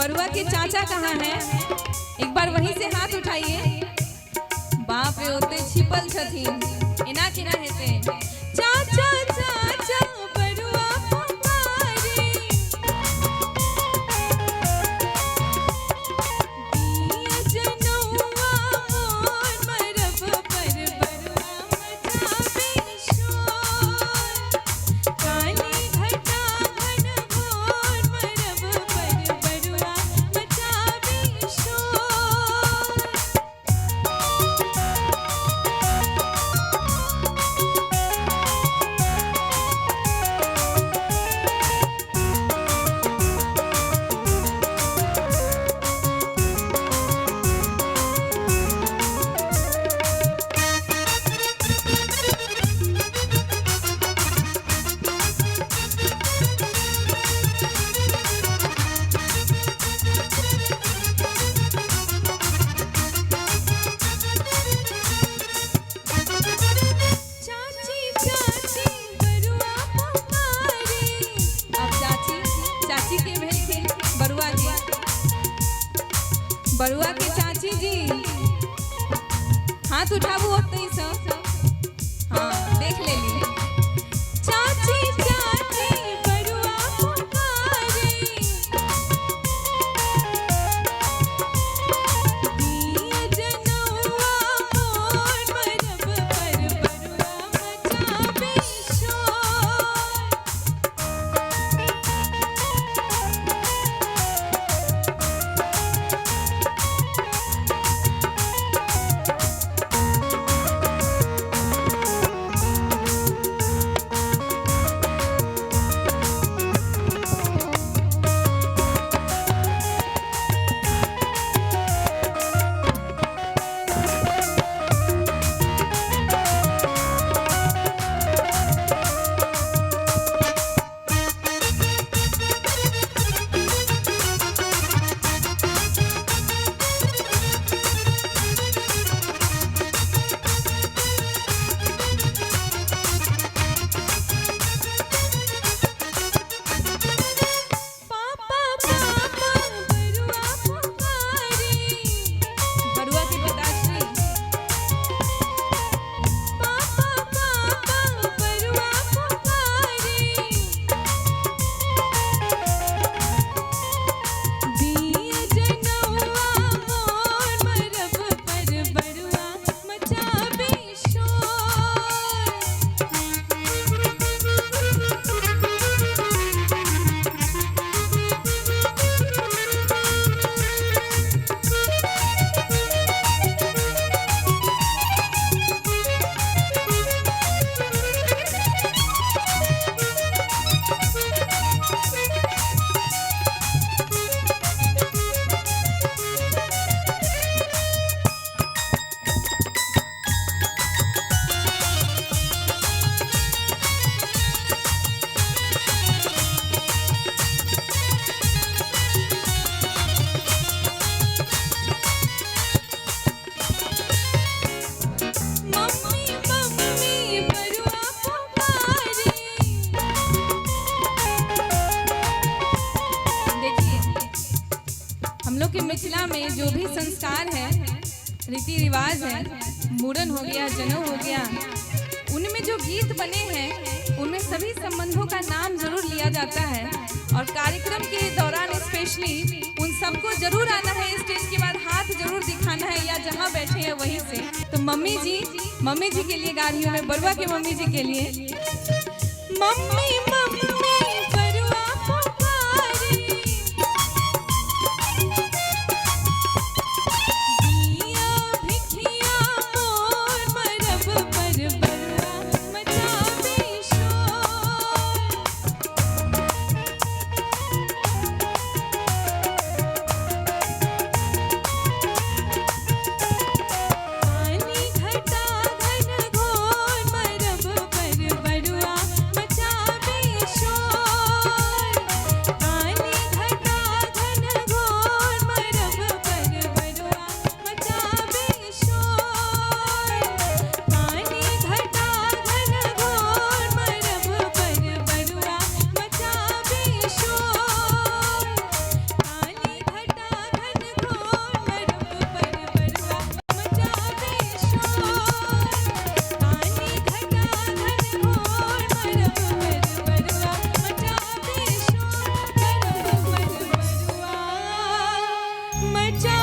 बरुआ के चाचा कहाँ हैं? एक बार वहीं से हाथ उठाइए। बाप रे होते छिपल छथिन एना केना हेते। चाचा चाचा बरुआ पुकारे, दिया जनौआ मोर मरब पर बरुआ मचावे शोर। काली घटा घन घोर मरब पर बरुआ मचावे शोर। बरुआ के चाची जी हाथ उठाबू होते सब। हाँ देख ले ली। चाची चाची बरुआ पुकारे, दिया जनौआ मोर मरब पर बरुआ मचावे शोर। मिथिला में जो भी संस्कार है, रीति रिवाज है, मुड़न हो गया, जनेऊ हो गया, उनमें जो गीत बने हैं उनमें सभी संबंधों का नाम जरूर लिया जाता है। और कार्यक्रम के दौरान स्पेशली उन सबको जरूर आना है, स्टेज के बाद हाथ जरूर दिखाना है या जहाँ बैठे हैं वहीं से। तो मम्मी जी के लिए गा रही हूँ मैं, बरुआ के मम्मी जी के लिए। मम्मी मम्मी बरुआ पुकारे, दिया भिखिया मोर मरब पर बरुआ मचावे शोर। पानी घटा घन घोर मरब पर बरुआ मचावे शोर। चार